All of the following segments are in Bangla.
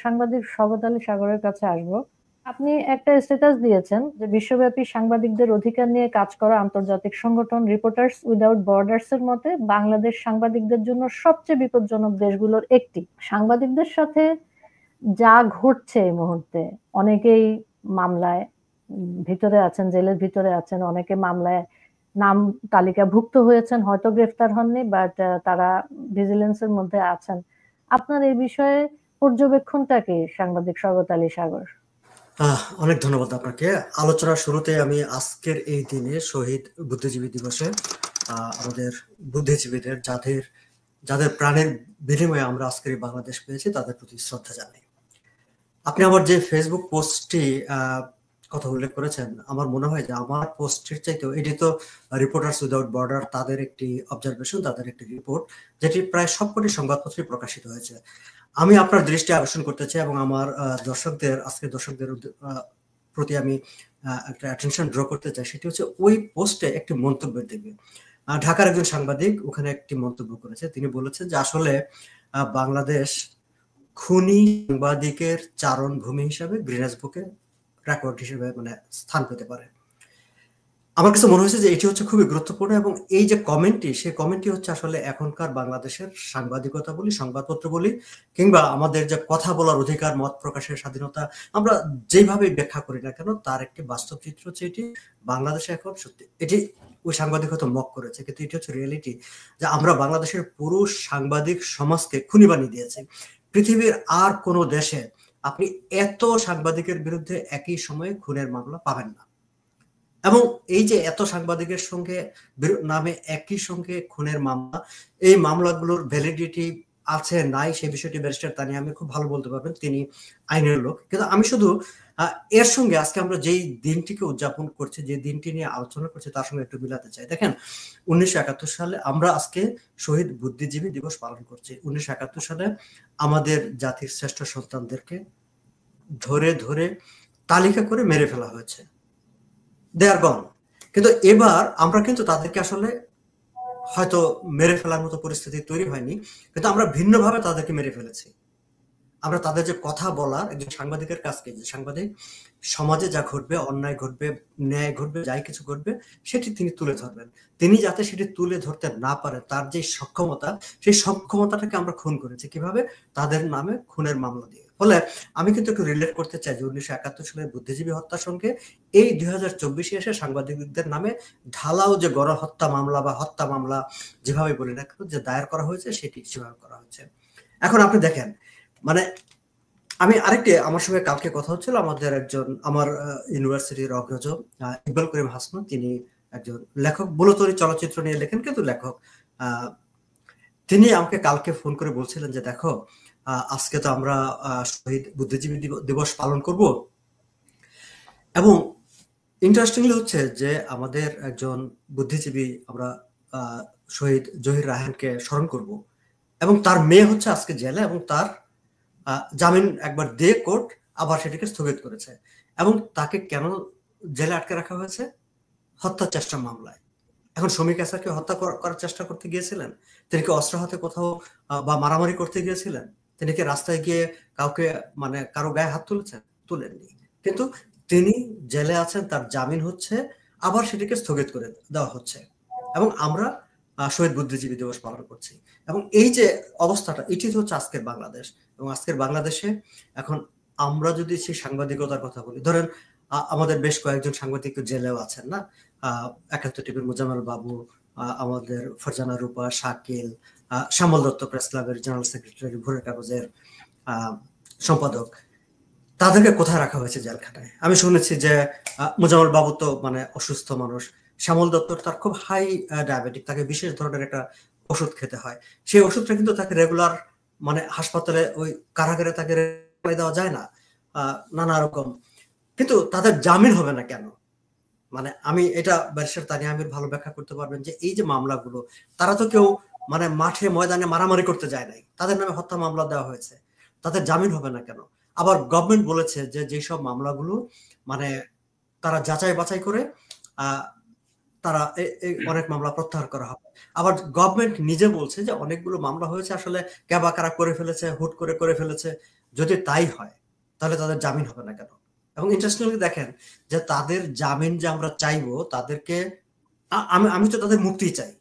সাংবাদিক শওকত আলী সাগরের কাছে আসবো। আপনি একটা স্ট্যাটাস দিয়েছেন যে বিশ্বব্যাপী সাংবাদিকদের অধিকার নিয়ে কাজ করা আন্তর্জাতিক সংগঠন রিপোর্টার্স উইদাউট বর্ডার্স এর মতে বাংলাদেশ সাংবাদিকদের জন্য সবচেয়ে বিপজ্জনক দেশগুলোর একটি। সাংবাদিকদের সাথে যা ঘটছে এই মুহূর্তে, অনেকেই মামলায় ভিতরে আছেন, জেলের ভিতরে আছেন, অনেকে মামলায় নাম তালিকাভুক্ত হয়েছেন, হয়তো গ্রেফতার হননি, বাট তারা ভিজিলেন্সের মধ্যে আছেন। আপনার এই বিষয়ে পর্যবেক্ষণটা কি, সাংবাদিক শওকত আলী সাগর? অনেক ধন্যবাদ আপনাকে। আলোচনার শুরুতে আমি আজকের এই দিনে শহীদ বুদ্ধিজীবী দিবসে আমাদের বুদ্ধিজীবীদের যাদের যাদের প্রাণের বিনিময়ে আমরা আজকের এই বাংলাদেশ পেয়েছি তাদের প্রতি শ্রদ্ধা জানাই। আপনি আমার যে ফেসবুক পোস্টটি কথা উল্লেখ করেছেন, আমার মনে হয় যে আমার পোস্টের চাইতেও এটি তো রিপোর্টার্স উইদাউট বর্ডার তাদের একটি অবজারভেশন, তাদের একটি রিপোর্ট, যেটি প্রায় সবকটি সংবাদপত্রে প্রকাশিত হয়েছে। আমি আপনার দৃষ্টি আকর্ষণ করতে চাই এবং আমার দর্শকদের প্রতি আমি একটা অ্যাটেনশন ড্র করতে চাই। সেটি হচ্ছে ওই পোস্টে একটি মন্তব্যের দিকে। ঢাকার একজন সাংবাদিক ওখানে একটি মন্তব্য করেছে। তিনি বলেছেন যে আসলে বাংলাদেশ খুনি সাংবাদিকের চারণ ভূমি হিসাবে গ্রিনেস বুকে রেকর্ড হিসেবে মানে স্থান পেতে পারে। আমার কাছে মনে হয়েছে যে এটি হচ্ছে খুবই গুরুত্বপূর্ণ এবং এই যে কমেন্টটি, সেই কমেন্টটি হচ্ছে আসলে এখনকার বাংলাদেশের সাংবাদিকতা বলি, সংবাদপত্র বলি, কিংবা আমাদের যে কথা বলার অধিকার, মত প্রকাশের স্বাধীনতা, আমরা যেভাবে ব্যাখ্যা করি না কেন তার একটি বাস্তব চিত্র হচ্ছে এটি। বাংলাদেশে এখন সত্যি এটি ওই সাংবাদিক হয়তো মক করেছে, কিন্তু এটি হচ্ছে রিয়েলিটি যে আমরা বাংলাদেশের পুরো সাংবাদিক সমাজকে খুনি বানিয়ে দিয়েছি। পৃথিবীর আর কোনো দেশে আপনি এত সাংবাদিকের বিরুদ্ধে একই সময়ে খুনের মামলা পাবেন না। এবং এই যে এত সাংবাদিকের সঙ্গে নামে একই সঙ্গে খুনের মামলা, এই মামলাগুলোর ভ্যালিডিটি আছে নাই সেই বিষয়টি ব্যারিস্টার তানিয়া আমি খুব ভালো বলতে পারবেন, তিনি আইনের লোক। কিন্তু আমি শুধু এর সঙ্গে আজকে আমরা যেই দিনটিকে উদযাপন করছি, যে দিনটি নিয়ে আলোচনা করছি তার সঙ্গে একটু মিলাতে চাই। দেখেন, 1971 সালে আমরা আজকে শহীদ বুদ্ধিজীবী দিবস পালন করছি। 1971 সালে আমাদের জাতির শ্রেষ্ঠ সন্তানদেরকে ধরে ধরে তালিকা করে মেরে ফেলা হয়েছে। দে আর গন। কিন্তু এবার আমরা কিন্তু তাদেরকে আসলে হয়তো মেরে ফেলার মতো পরিস্থিতি তৈরি হয়নি, কিন্তু আমরা ভিন্নভাবে তাদেরকে মেরে ফেলেছি। আমরা তাদের যে কথা বলার, একজন সাংবাদিকের কাজকে, যে সাংবাদিক সমাজে যা ঘটবে, অন্যায় ঘটবে, ন্যায় ঘটবে, যাই কিছু ঘটবে সেটি তিনি তুলে ধরবেন। তিনি যাতে সেটি তুলে ধরতে না পারে, তার যে সক্ষমতা, সেই সক্ষমতাটাকে আমরা খুন করেছি কিভাবে? তাদের নামে খুনের মামলা দিয়ে। ফলে আমি কিন্তু একটু রিলেট করতে চাই যে 1971 সালের বুদ্ধিজীবী হত্যার সঙ্গে এই 2024 এসে সাংবাদিকদের নামে ঢালাও যে গণহত্যা মামলা বা হত্যা মামলা যেভাবে বলি না কেন, যে দায়ের করা হয়েছে সেটি সেভাবে করা হয়েছে। এখন আপনি দেখেন, মানে আমি আরেকটি, আমার সঙ্গে কালকে কথা হচ্ছিল আমাদের একজন, আমার ইউনিভার্সিটির অগ্রজ ইকবাল করিম হাসন, তিনি একজন লেখক, মূলত চলচ্চিত্র নিয়ে লেখেন কিন্তু লেখক। তিনি আমাকে কালকে ফোন করে বলছিলেন যে দেখো, আজকে তো আমরা শহীদ বুদ্ধিজীবী দিবস পালন করব, এবং ইন্টারেস্টিংলি হচ্ছে যে আমাদের একজন বুদ্ধিজীবী আমরা শহীদ জহির রায়হানকে স্মরণ করব, এবং তার মেয়ে হচ্ছে আজকে জেলে, এবং তার জামিন একবার দিয়ে কোর্ট আবার সেটিকে স্থগিত করেছে। এবং তাকে কেন জেলে আটকে রাখা হয়েছে? হত্যা চেষ্টা মামলায়। এখন শমীক আসারকে হত্যা করার চেষ্টা করতে গিয়েছিলেন? তিনি কি অস্ত্র হাতে কোথাও বা মারামারি করতে গিয়েছিলেন? তিনি কি রাস্তায় গিয়ে কাউকে, মানে কারো গায়ে হাত তুলেছেন? তুলেননি। কিন্তু তিনি জেলে আছেন, তার জামিন হচ্ছে, আবার সেটিকে স্থগিত করে দেওয়া হচ্ছে, এবং আমরা শহীদ বুদ্ধিজীবী দিবস পালন করছি। এবং এই যে অবস্থাটা, এটি হচ্ছে আজকের বাংলাদেশ। এবং আজকের বাংলাদেশে এখন আমরা যদি সেই সাংবাদিকতার কথা বলি, ধরেন আমাদের বেশ কয়েকজন সাংবাদিক জেলেও আছেন না, 71 টিভির মোজাম্মেল বাবু, আমাদের ফরজানা রূপা, শাকিল, শ্যামল দত্ত প্রেস ক্লাবের জেনারেল সেক্রেটারি, ভোরের কাগজের সম্পাদক, তাদেরকে কোথায় রাখা হয়েছে? জেলখানায়। আমি শুনেছি যে মোজাম্মেল বাবু তো মানে অসুস্থ মানুষ, শ্যামল দত্ত তার খুব হাই ডায়াবেটিক, তাকে বিশেষ ধরনের একটা ওষুধ খেতে হয়, সেই ওষুধটা কিন্তু তাকে রেগুলার মানে হাসপাতালে, ওই কারাগারে তাকে দেওয়া যায় না, নানা রকম। কিন্তু তাদের জামিন হবে না কেন? মানে আমি এটা ব্যারিস্টার তানিয়া আমির ভালো ব্যাখ্যা করতে পারবেন যে এই যে মামলাগুলো, তারা তো কেউ মানে মাঠে ময়দানে মারামারি করতে যায় নাই, তাদের নামে হত্যা মামলা দেওয়া হয়েছে, তাদের জামিন হবে না কেন? আবার গভর্নমেন্ট বলেছে যে যেসব মামলাগুলো মানে তারা যাচাই বাছাই করে তারা অনেক মামলা প্রত্যাহার করা হবে। আবার গভর্নমেন্ট নিজে বলছে যে অনেকগুলো মামলা হয়েছে আসলে কারা করে ফেলেছে, হুট করে ফেলেছে, যদি তাই হয় তাহলে তাদের জামিন হবে না কেন? এবং ইন্টারেস্টিংলি দেখেন যে তাদের জামিন যে আমরা চাইবো তাদেরকে, আমি আমি তো তাদের মুক্তি চাই।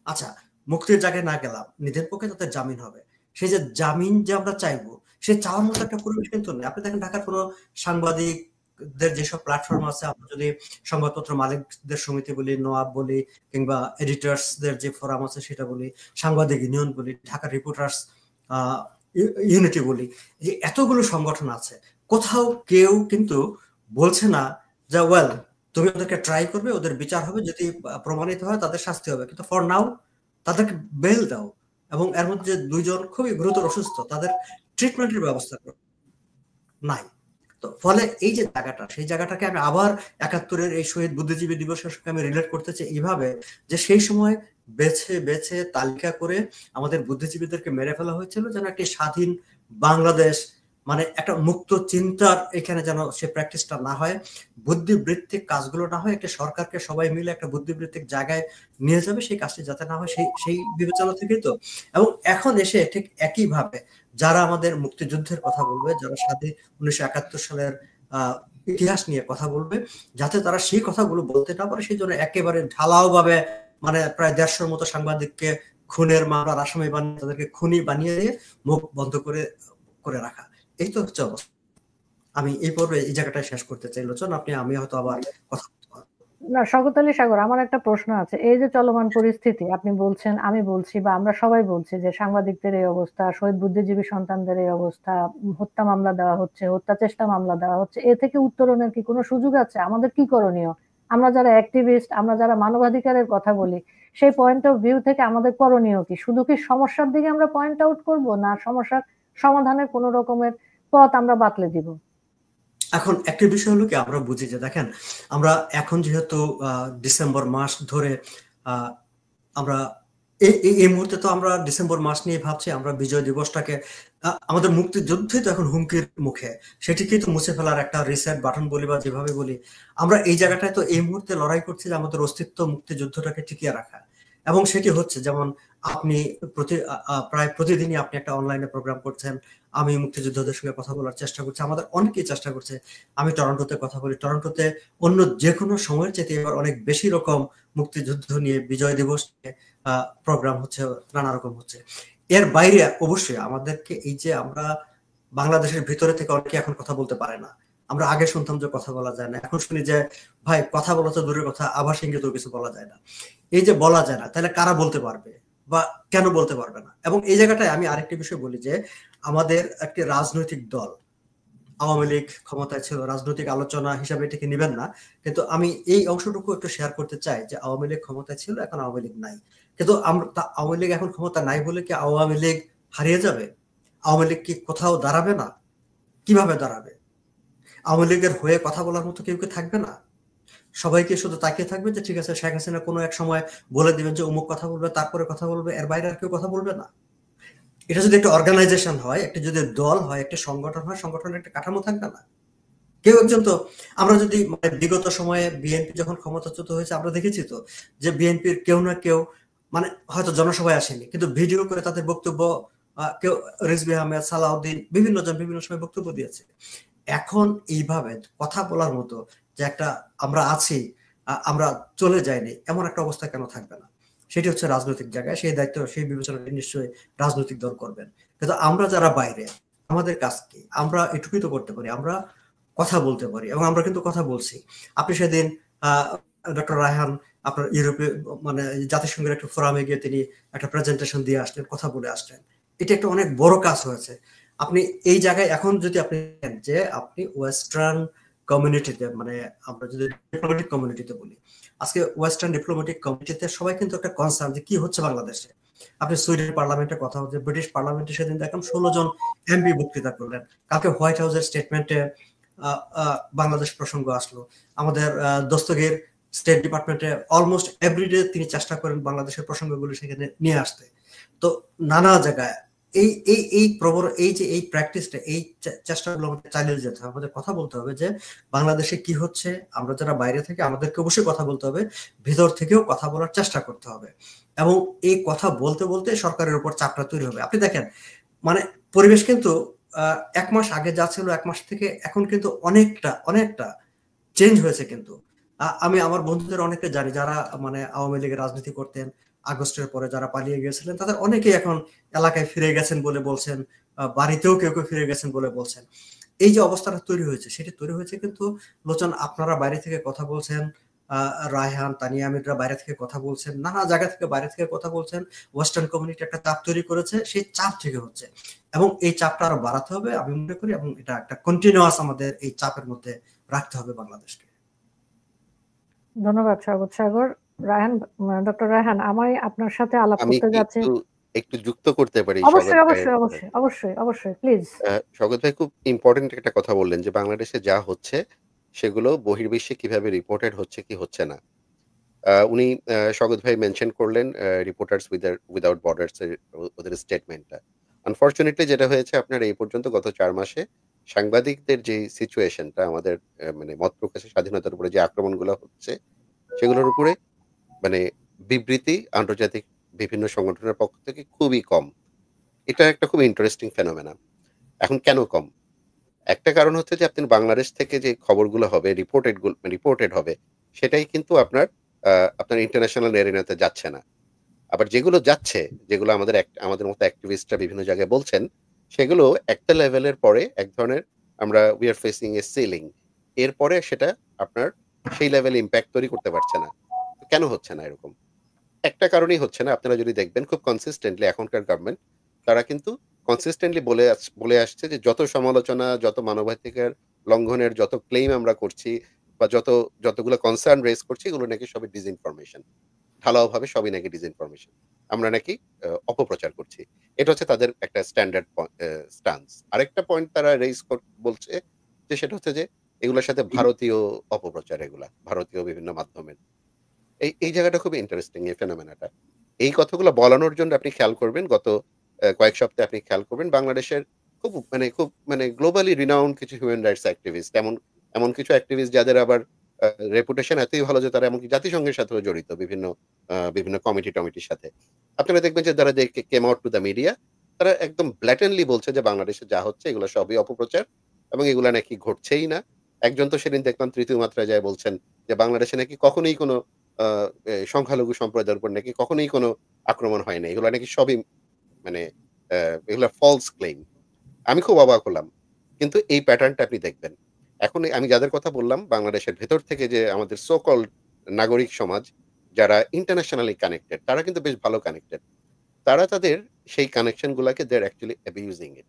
আচ্ছা, মুক্তির জায়গায় না গেলাম, নিজের পক্ষে তাদের জামিন হবে। সেই যে জামিন যে আমরা চাইবো, সে চাওয়ার মতো একটা পরিবেশ কিন্তু নেই। আপনি দেখেন ঢাকার কোনো সাংবাদিকদের যেসব প্ল্যাটফর্ম আছে, আমরা যদি সংবাদপত্র মালিকদের সমিতি বলি, নোয়াব বলি, কিংবা এডিটর্সদের যে ফোরাম আছে সেটা বলি, সাংবাদিক ইউনিয়ন বলি, ঢাকা রিপোর্টার্স ইউনিটি বলি, যে এতগুলো সংগঠন আছে, কোথাও কেউ কিন্তু বলছে না যে ওয়েল তুমি ওদেরকে ট্রাই করবে, ওদের বিচার হবে, যদি প্রমাণিত হয় তাদের শাস্তি হবে, কিন্তু ফর নাও তাদেরকে বেল দাও। এবং এর মধ্যে দুইজন খুবই গুরুতর অসুস্থ, তাদের ট্রিটমেন্টের ব্যবস্থা করো নাই। তো ফলে এই যে জায়গাটা, সেই জায়গাটাকে আমি আবার ৭১-এর এই শহীদ বুদ্ধিজীবী দিবসের সঙ্গে আমি রিলেট করতে চাই এইভাবে, যে সেই সময় বেছে বেছে তালিকা করে আমাদের বুদ্ধিজীবীদেরকে মেরে ফেলা হয়েছিল যেন একটি স্বাধীন বাংলাদেশ, মানে একটা মুক্ত চিন্তার এখানে যেন সে প্র্যাকটিসটা না হয়, বুদ্ধিবৃত্তিক কাজগুলো না হয়, একটা সরকারকে সবাই মিলে একটা বুদ্ধিবৃত্তিক জায়গায় নিয়ে যাবে, সেই কাজটি যাতে না হয়, সেই সেই বিবেচনা থেকেই তো। এবং এখন এসে ঠিক একইভাবে যারা আমাদের মুক্তিযুদ্ধের কথা বলবে, যারা ১৯৭১ সালের ইতিহাস নিয়ে কথা বলবে, যাতে তারা সেই কথাগুলো বলতে না পারে, সেই জন্য একেবারে ঢালাও ভাবে মানে প্রায় ১৫০ মতো সাংবাদিককে খুনের মামলার আসামি বানিয়ে তাদেরকে খুনি বানিয়ে দিয়ে মুখ বন্ধ করে করে রাখা। এই তো হচ্ছে অবস্থা। আমি এই পর্বে এই জায়গাটায় শেষ করতে চাই। লোচন, আপনি আমি হয়তো আবার কথা বলতে পারবো। না, শওকত আলী সাগর, আমার একটা প্রশ্ন আছে। এই যে চলমান পরিস্থিতি, আপনি বলছেন, আমি বলছি, বা আমরা সবাই বলছি যে সাংবাদিকদের এই অবস্থা, শহীদ বুদ্ধিজীবী সন্তানদের এই অবস্থা, হত্যা মামলা দেওয়া হচ্ছে, হত্যা চেষ্টা মামলা দেওয়া হচ্ছে, এ থেকে উত্তরণের কি কোনো সুযোগ আছে? আমাদের কি করণীয়? আমরা যারা অ্যাক্টিভিস্ট, আমরা যারা মানবাধিকারের কথা বলি, সেই পয়েন্ট অফ ভিউ থেকে আমাদের করণীয় কি? শুধু কি সমস্যার দিকে আমরা পয়েন্ট আউট করব, না সমস্যার সমাধানের কোনো রকমের পথ আমরা বাতলে দিব? এখন একটা বিষয় হলো কি, আমরা বুঝি যে দেখেন, আমরা এখন যেহেতু ডিসেম্বর মাস ধরে আমরা এই মুহূর্তে তো আমরা ডিসেম্বর মাস নিয়ে ভাবছি, আমরা বিজয় দিবসটাকে আমাদের মুক্তিযুদ্ধই তো এখন হুমকির মুখে, সেটিকেই তো মুছে ফেলার একটা রিসেট বাটন বলি বা যেভাবে বলি, আমরা এই জায়গাটায় তো এই মুহূর্তে লড়াই করছি যে আমাদের অস্তিত্ব মুক্তিযুদ্ধটাকে টিকিয়ে রাখা। এবং সেটি হচ্ছে, যেমন আপনি প্রায় প্রতিদিনই আপনি একটা অনলাইনে প্রোগ্রাম করছেন, আমি মুক্তিযোদ্ধাদের সঙ্গে কথা বলার চেষ্টা করছি, আমাদের অনেকেই চেষ্টা করছে। আমি টরন্টোতে কথা বলি, টরন্টোতে অন্য যে কোনো সময়ের চেয়ে এবার অনেক বেশি রকম মুক্তিযুদ্ধ নিয়ে, বিজয় দিবস নিয়ে প্রোগ্রাম হচ্ছে, নানা রকম হচ্ছে। এর বাইরে অবশ্যই আমাদেরকে এই যে আমরা বাংলাদেশের ভিতরে থেকে অনেকে এখন কথা বলতে পারে না। আমরা আগে শুনতাম যে কথা বলা যায় না, এখন শুনি যে ভাই কথা বলা তো দূরের কথা, আভাস ইঙ্গিতেও কিছু বলা যায় না। এই যে বলা যায় না, তাহলে কারা বলতে পারবে বা কেন বলতে পারবে না? এবং এই জায়গাটায় আমি আরেকটি বিষয় বলি যে আমাদের একটি রাজনৈতিক দল, আওয়ামী লীগ ক্ষমতায় ছিল, রাজনৈতিক আলোচনা হিসাবে এটাকে নিবেন না, কিন্তু আমি এই অংশটুকু একটু শেয়ার করতে চাই যে আওয়ামী লীগ ক্ষমতায় ছিল, এখন আওয়ামী লীগ নাই। কিন্তু আমরা আওয়ামী লীগ এখন ক্ষমতা নাই বলে কি আওয়ামী লীগ হারিয়ে যাবে? আওয়ামী লীগ কি কোথাও দাঁড়াবে না? কিভাবে দাঁড়াবে? আওয়ামী লীগের হয়ে কথা বলার মতো কেউ কি থাকবে না? সবাইকে শুধু তাকিয়ে থাকবে যে ঠিক আছে শেখ হাসিনা কোনো এক সময় বলে দিবেন যে অমুক কথা বলবে, তারপরে কথা বলবে, এর বাইরে আর কেউ কথা বলবে না? এটা যদি একটা অর্গানাইজেশন হয়, একটা যদি দল হয়, একটা সংগঠন হয়, সংগঠনের একটা কাঠামো থাকবে না? কেউ একজন তো, আমরা যদি বিগত সময়ে বিএনপি যখন ক্ষমতাচ্যুত হয়েছে, আমরা দেখেছি তো যে বিএনপির কেউ না কেউ, মানে হয়তো জনসভায় আসেনি, কিন্তু ভিডিও করে তাদের বক্তব্য, কেউ রিজভী আহমেদ, সালাউদ্দিন, বিভিন্ন জন বিভিন্ন সময় বক্তব্য দিয়েছে। এখন এইভাবে কথা বলার মতো যে একটা আমরা আছি, আমরা চলে যাইনি, এমন একটা অবস্থা কেন থাকবে না? সেটি হচ্ছে রাজনৈতিক জায়গায়, সেই দায়িত্ব, সেই বিবেচনাটা নিশ্চয়ই রাজনৈতিক দল করবেন। কিন্তু আমরা যারা বাইরে, আমাদের কাজ কি? আমরা এটুকুই তো করতে পারি, আমরা কথা বলতে পারি, এবং আমরা কিন্তু কথা বলছি। আপনি সেদিন ডক্টর রায়হান আপনার ইউরোপে, মানে জাতিসংঘের একটা ফোরামে গিয়ে তিনি একটা প্রেজেন্টেশন দিয়ে আসলেন, কথা বলে আসলেন। এটা একটা অনেক বড় কাজ হয়েছে। আপনি এই জায়গায় এখন যদি আপনি যে আপনি ওয়েস্টার্ন কমিউনিটিতে, মানে আমরা যদি ডিপ্লোম্যাটিক কমিউনিটিতে বলি, আজকে ওয়েস্টার্ন ডিপ্লোম্যাটিক কমিউনিটিতে সবাই কিন্তু একটা কনসার্ন যে কি হচ্ছে বাংলাদেশে। আপনি সুইডেন পার্লামেন্টের কথা হচ্ছে, ব্রিটিশ পার্লামেন্টে সেদিন দেখলাম ১৬ জন এমপি বক্তৃতা করলেন। কালকে হোয়াইট হাউসের স্টেটমেন্টে বাংলাদেশ প্রসঙ্গ আসলো। আমাদের দস্তগীর স্টেট ডিপার্টমেন্টে অলমোস্ট এভরিডে তিনি চেষ্টা করেন বাংলাদেশের প্রসঙ্গগুলো সেখানে নিয়ে আসতে। তো নানা জায়গায় এই এই এই প্রবল এই যে এই প্র্যাকটিসটা, এই চেষ্টাগুলো আমাদের চালিয়ে যেতে হবে। আমাদের কথা বলতে হবে যে বাংলাদেশে কি হচ্ছে, আমরা যারা বাইরে থেকে, আমাদেরকে অবশ্যই কথা বলতে হবে, ভিতর থেকেও কথা বলার চেষ্টা করতে হবে। এবং এই কথা বলতে বলতে সরকারের উপর চাপটা তৈরি হবে। আপনি দেখেন, মানে পরিবেশ কিন্তু এক মাস আগে যা ছিল, এক মাস থেকে এখন কিন্তু অনেকটা অনেকটা চেঞ্জ হয়েছে কিন্তু। আমি আমার বন্ধুদের অনেকে জানি যারা মানে আওয়ামী লীগের রাজনীতি করতেন, আগস্টের পরে যারা পালিয়ে গিয়েছিলেন, তাদের অনেকেই এখন এলাকায় ফিরে গেছেন বলে বলছেন, বাড়িতেও কেউ কেউ ফিরে গেছেন বলে বলছেন। এই যে অবস্থাটা তৈরি হয়েছে, সেটি তৈরি হয়েছে কিন্তু লোচন, আপনারা বাইরে থেকে কথা বলছেন, রায়হান, তানিয়া, আমিররা বাইরে থেকে কথা বলছেন, নানা জায়গা থেকে বাইরে থেকে কথা বলছেন, ওয়েস্টার্ন কমিউনিটি একটা চাপ তৈরি করেছে, সেই চাপ থেকে হচ্ছে। এবং এই চাপটা আরো বাড়াতে হবে আমি মনে করি, এবং এটা একটা কন্টিনিউয়াস আমাদের এই চাপের মধ্যে রাখতে হবে বাংলাদেশকে। ধন্যবাদ স্বাগত সাগর। রায়হান, ডক্টর রায়হান, আমি আপনার সাথে আলাপ আমি করতে কি যাচ্ছি। একটু যুক্ত করতে পারি অবশ্যই স্বগত ভাইয়ের অবশ্যই কথায়? অবশ্যই অবশ্যই অবশ্যই, প্লিজ। স্বগত ভাই খুব ইম্পর্টেন্ট একটা কথা বললেন যে বাংলাদেশে যা হচ্ছে সেগুলো বহির্বিশ্বে কিভাবে রিপোর্টেড হচ্ছে কি হচ্ছে না। উনি স্বগত ভাই মেনশন করলেন রিপোর্টার্স উইদাউট বর্ডার্স এর ওদের স্টেটমেন্টটা। আনফরচুনেটলি যেটা হয়েছে আপনার এই পর্যন্ত গত ৪ মাসে সাংবাদিকদের যে সিচুয়েশনটা আমাদের মানে মত প্রকাশের স্বাধীনতার উপরে যে আক্রমণগুলো হচ্ছে সেগুলোর উপরে মানে বিবৃতি আন্তর্জাতিক বিভিন্ন সংগঠনের পক্ষ থেকে খুবই কম। এটা একটা খুব ইন্টারেস্টিং ফেনোমেনা। এখন কেন কম? একটা কারণ হচ্ছে যে আপনি বাংলাদেশ থেকে যে খবরগুলো হবে রিপোর্টেড হবে সেটাই কিন্তু আপনার ইন্টারন্যাশনাল এরিনাতে যাচ্ছে না। আবার যেগুলো যাচ্ছে, যেগুলো আমাদের মতো অ্যাক্টিভিস্টরা বিভিন্ন জায়গায় বলছেন, সেগুলো একটা লেভেলের পরে এক ধরনের আমরা we are facing A ceiling. এরপরে সেটা আপনার সেই লেভেলে ইমপ্যাক্ট তৈরি করতে পারছে না। কেন হচ্ছে না এরকম? একটা কারণেই হচ্ছে না। আপনারা যদি দেখবেন খুব কনসিস্টেন্টলি এখনকার গভর্নমেন্ট তারা কিন্তু কনসিস্টেন্টলি বলে আসছে যে যত সমালোচনা, যত মানবাধিকার লঙ্ঘনের যত ক্লেইম আমরা করছি বা যতগুলো কনসার্ন রেজ করছি এগুলো নাকি সবই ডিসইনফরমেশন। ঢালাওভাবে সবই নাকি ডিসইনফরমেশন। আমরা নাকি অপপ্রচার করছি। এটা হচ্ছে তাদের একটা স্ট্যান্ডার্ড স্টান্স। আরেকটা পয়েন্ট তারা বলছে যে সেটা হচ্ছে যে এগুলোর সাথে ভারতীয় অপপ্রচার এগুলা। ভারতীয় বিভিন্ন মাধ্যমের। এই জায়গাটা খুবই ইন্টারেস্টিং এই ফেনোমেনাটা। এই কথাগুলো বলানোর জন্য আপনি খেয়াল করবেন গত কয়েক সপ্তাহে আপনি খেয়াল করবেন বাংলাদেশের খুব গ্লোবালি রিনাউন্ড কিছু হিউম্যান রাইটস অ্যাক্টিভিস্ট এমন কিছু অ্যাক্টিভিস্ট যাদের আবার রেপুটেশন এতই ভালো যে তারা এমনকি জাতিসংঘের সাথেও জড়িত বিভিন্ন কমিটির সাথে। আপনারা দেখবেন যে যারা they came out to the media তারা একদম ব্ল্যাটেন্টলি বলছে যে বাংলাদেশে যা হচ্ছে এগুলো সবই অপপ্রচার এবং এগুলা নাকি ঘটছেই না। একজন তো সেদিন দেখলাম তৃতীয় মাত্রায় যায় বলছেন যে বাংলাদেশে নাকি কখনোই কোনো আ সংখ্যালঘু সম্প্রদায়ের উপর নাকি কখনোই কোনো আক্রমণ হয় নাই। এগুলা নাকি সবই মানে অ্যা এগুলা ফলস ক্লেইম। আমি খুব অবাক হলাম। কিন্তু এই প্যাটার্নটা আপনি দেখবেন। এখন আমি যাদের কথা বললাম বাংলাদেশের ভেতর থেকে যে আমাদের সো কল্ড নাগরিক সমাজ যারা ইন্টারন্যাশনালি কানেক্টেড তারা কিন্তু বেশ ভালো কানেক্টেড। তারা তাদের সেই কানেকশন গুলাকে দে আর অ্যাকচুয়ালি অ্যাবিউজিং ইট।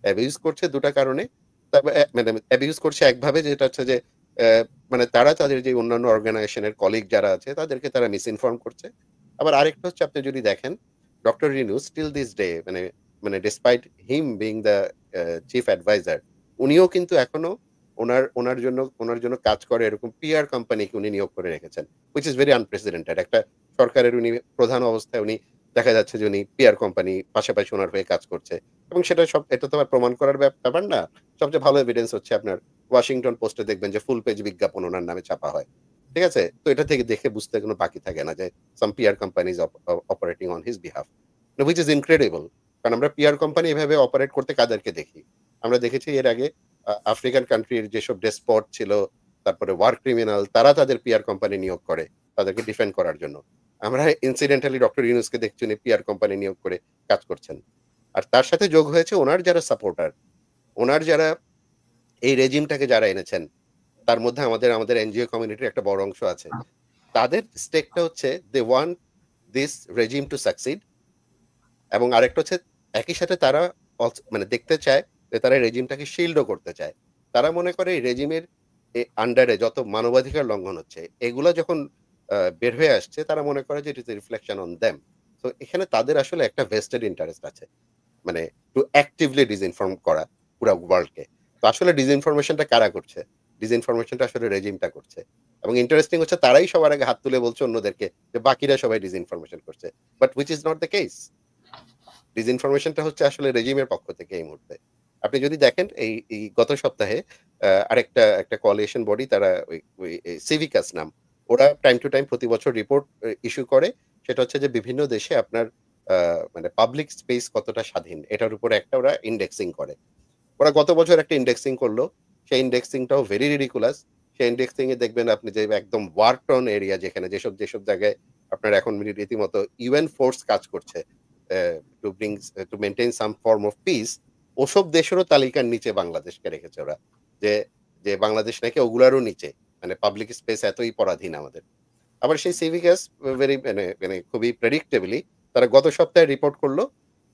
অ্যাবিউজ করছে ২ টা কারণে। তবে মানে অ্যাবিউজ করছে একভাবে যেটা হচ্ছে যে মানে তারা তাদের যে অন্যান্য অর্গানাইজেশনের কলিগ যারা আছে তাদেরকে তারা মিস ইনফর্ম করছে। আবার আরেকটা হচ্ছে আপনি যদি দেখেন doctor Yunus till this day মানে despite him being the chief adviser উনিও কিন্তু এখনো ওনার জন্য কাজ করে এরকম পিআর কোম্পানিকে উনি নিয়োগ করে রেখেছেন। Which is very unprecedented. একটা সরকারের উনি প্রধান অবস্থায় উনি দেখা যাচ্ছে যে উনি পিআর কোম্পানি পাশাপাশি উনার হয়ে কাজ করছে। এবং এটা তো আর প্রমাণ করার ব্যাপার না। সবচেয়ে ভালো এভিডেন্স হচ্ছে আপনার ওয়াশিংটন পোস্টে দেখবেন যে ফুল পেজ বিজ্ঞাপন উনার নামে ছাপা হয়। ঠিক আছে? তো এটা থেকে দেখে বুঝতে কোনো বাকি থাকে না যে some PR company is operating on his behalf. Which is incredible. কারণ আমরা PR কোম্পানি এভাবে অপারেট করতে কাদেরকে দেখি? আমরা দেখেছি এর আগে আফ্রিকান কান্ট্রির যেসব ডেসপট ছিল, তারপরে ওয়ার ক্রিমিনাল তারা তাদের PR কোম্পানি নিয়োগ করে তাদেরকে ডিফেন্ড করার জন্য। আমরা ইনসিডেন্টালি ডক্টর ইউনূসকে দেখছি উনি PR কোম্পানি নিয়োগ করে কাজ করছেন। আর তার সাথে যোগ হয়েছে উনার যারা সাপোর্টার, উনার যারা এই রেজিমটাকে যারা এনেছেন, তার মধ্যে আমাদের এনজিও কমিউনিটির একটা বড় অংশ আছে। তাদের স্টেকটা হচ্ছে they want this regime to succeed এবং আরেকটা হচ্ছে একই সাথে তারা মানে দেখতে চায় যে তারা রেজিমটাকে শিল্ডও করতে চায়। তারা মনে করে এই রেজিমের আন্ডারে যত মানবাধিকার লঙ্ঘন হচ্ছে, এগুলা যখন বের হয়ে আসছে তারা মনে করে যে it is a reflection on them. So এখানে তাদের আসলে একটা ভেস্টেড ইন্টারেস্ট আছে। মানে টু অ্যাক্টিভলি ডিসইনফর্ম করা পুরা ওয়ার্ল্ডকে। তো আসলে ডিসইনফরমেশনটা কারা করছে? ডিসইনফরমেশনটা আসলে রেজিমটা করছে। এবং ইন্টারেস্টিং হচ্ছে তারাই সবার আগে হাত তুলে বলছে অন্যদেরকে যে বাকিরা সবাই ডিসইনফরমেশন করছে। But which is not the case. ডিসইনফরমেশনটা হচ্ছে আসলে রেজিমের পক্ষ থেকে এই মুহূর্তে। আপনি যদি দেখেন এই গত সপ্তাহে একটা কোয়ালিশন বডি তারা ওই সিভিকাস নাম। ওরা টাইম টু টাইম প্রতি বছর রিপোর্ট ইস্যু করে। সেটা হচ্ছে যে বিভিন্ন দেশে আপনার মানে পাবলিক স্পেস কতটা স্বাধীন এটার উপরে একটা ওরা ইন্ডেক্সিং করে। ওরা গত বছর একটা ইন্ডেক্সিং করলো। সেই ইন্ডেক্সিংটাও ভেরি রিডিকুলাস। সেই ইন্ডেক্সিং এ দেখবেন আপনি যে একদম ওয়ার টোন এরিয়া যেখানে যেসব জায়গায় আপনার এখন রীতিমতো ইউএন ফোর্স কাজ করছে to bring to maintain some form of piece, ওসব দেশেরও তালিকার নিচে বাংলাদেশকে রেখেছে ওরা। যে যে বাংলাদেশ নাকি ওগুলারও নিচে। মানে পাবলিক স্পেস এতই পরাধীন আমাদের। আবার সেই সিভিকাস ভেরি মানে খুবই প্রেডিক্টেবলি তারা গত সপ্তাহে রিপোর্ট করলো।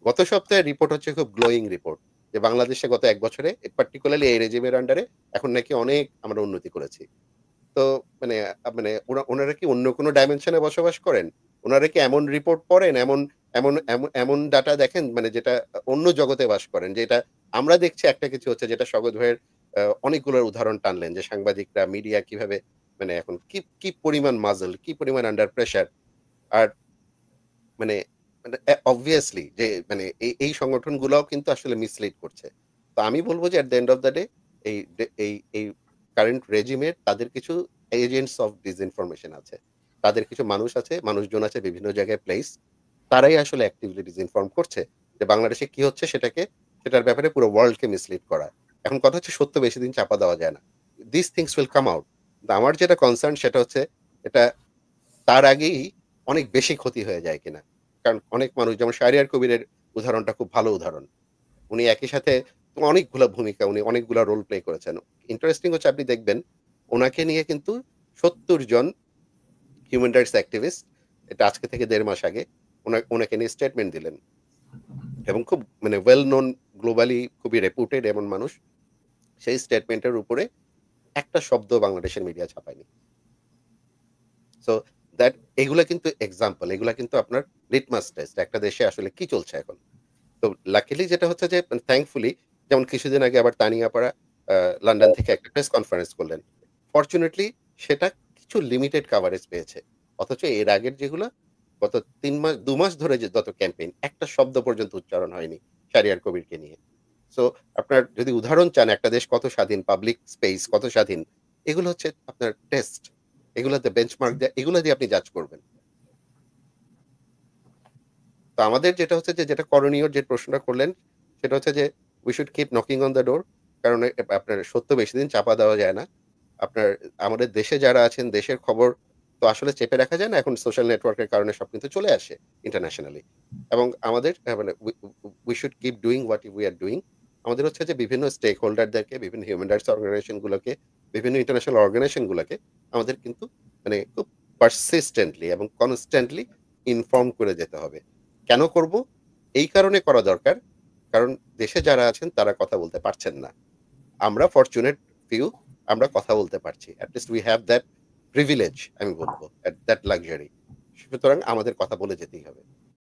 গত সপ্তাহের রিপোর্ট হচ্ছে খুব গ্লোয়িং রিপোর্ট। যে বাংলাদেশে গত ১ বছরে পার্টিকুলারলি এই রেজিমের আন্ডারে এখন নাকি অনেক আমরা উন্নতি করেছি। তো মানে মানে উনারা কি অন্য কোনো ডাইমেনশন এ বসবাস করেন? উনারা কি এমন রিপোর্ট পড়েন, এমন ডাটা দেখেন মানে যেটা অন্য জগতে বাস করেন। যেটা আমরা দেখছি একটা কিছু হচ্ছে যেটা স্বগত ভাইয়ের অনেকগুলোর উদাহরণ টানলেন যে সাংবাদিকরা, মিডিয়া কিভাবে মানে এখন কি পরিমাণ মাজল, কি পরিমাণ আন্ডার প্রেশার। আর মানে মানে obviously যে মানে এই সংগঠনগুলাও কিন্তু আসলে মিসলিড করছে। তো আমি বলব যে at the end of the day এই কারেন্ট রেজিমের তাদের কিছু এজেন্টস অফ ডিসইনফরমেশন আছে। তাদের কিছু মানুষ আছে, মানুষজন আছে বিভিন্ন জায়গায় প্লেস। তারাই আসলে অ্যাক্টিভলি ডিসইনফর্ম করছে যে বাংলাদেশে কি হচ্ছে সেটার ব্যাপারে পুরো ওয়ার্ল্ডকে মিসলিড করা। এখন কথা হচ্ছে সত্য বেশিদিন চাপা দেওয়া যায় না। This things will come out. আমার যেটা কনসার্ন সেটা হচ্ছে এটা তার আগেই অনেক বেশি ক্ষতি হয়ে যায় কিনা। কারণ অনেক মানুষ যেমন শাহরিয়ার কবিরের উদাহরণটা খুব ভালো উদাহরণ। উনি একই সাথে অনেকগুলা ভূমিকা, উনি অনেকগুলা রোল প্লে করেছেন। ইন্টারেস্টিং হচ্ছে আপনি দেখবেন উনাকে নিয়ে কিন্তু ৭০ জন হিউম্যান রাইটস অ্যাক্টিভিস্ট এটা আজকে থেকে ১.৫ মাস আগে উনাকে নিয়ে স্টেটমেন্ট দিলেন। এবং খুব মানে ওয়েল নোন গ্লোবালি খুবই রেপুটেড এমন মানুষ। সেই স্টেটমেন্টের উপরে একটা শব্দ বাংলাদেশের মিডিয়া ছাপায়নি। সো দ্যাট এগুলা কিন্তু এক্সাম্পল, এগুলা কিন্তু আপনার লিটমাস টেস্ট একটা দেশে আসলে কি চলছে এখন। তো লাকিলি যেটা হচ্ছে যে থ্যাঙ্কফুলি যেমন কিছুদিন আগে আবার তানিয়া পাড়া লন্ডন থেকে একটা প্রেস কনফারেন্স করলেন। ফরচুনেটলি সেটা কিছু লিমিটেড কভারেজ পেয়েছে। অথচ এর আগের যেগুলা গত ৩ মাস ২ মাস ধরে যে যত ক্যাম্পেইন একটা শব্দ পর্যন্ত উচ্চারণ হয়নি শাহরিয়ার কবিরকে নিয়ে। সো আপনার যদি উদাহরণ চান একটা দেশ কত স্বাধীন, পাবলিক স্পেস কত স্বাধীন, এগুলো হচ্ছে আপনার টেস্ট। এগুলাতে বেঞ্চমার্ক দিয়ে এগুলা দিয়ে আপনি জাজ করবেন। তো আমাদের যেটা হচ্ছে যেটা করণীয় যে প্রশ্নটা করলেন সেটা হচ্ছে যে we should keep knocking on the door. কারণ আপনার সত্য বেশিদিন চাপা দেওয়া যায় না। আপনার আমাদের দেশে যারা আছেন দেশের খবর তো আসলে চেপে রাখা যায় না। এখন সোশ্যাল নেটওয়ার্কের কারণে সব কিন্তু চলে আসে ইন্টারন্যাশনালি। এবং আমাদের মানে we should keep doing what we are doing. আমাদের হচ্ছে যে বিভিন্ন স্টেক হোল্ডারদেরকে, বিভিন্ন হিউম্যান রাইটস অর্গানাইজেশন গুলোকে, বিভিন্ন ইন্টারন্যাশনাল অর্গানাইজেশন গুলোকে আমাদের কিন্তু মানে খুব পারসিস্টেন্টলি এবং কনস্ট্যান্টলি ইনফর্ম করে যেতে হবে। কেন করব? এই কারণে করা দরকার। কারণ দেশে যারা আছেন তারা কথা বলতে পারছেন না। আমরা ফরচুনেট ফিউ আমরা কথা বলতে পারছি। At least we have that privilege আমি বলব। That luxury. সুতরাং আমাদের কথা বলে যেতেই হবে।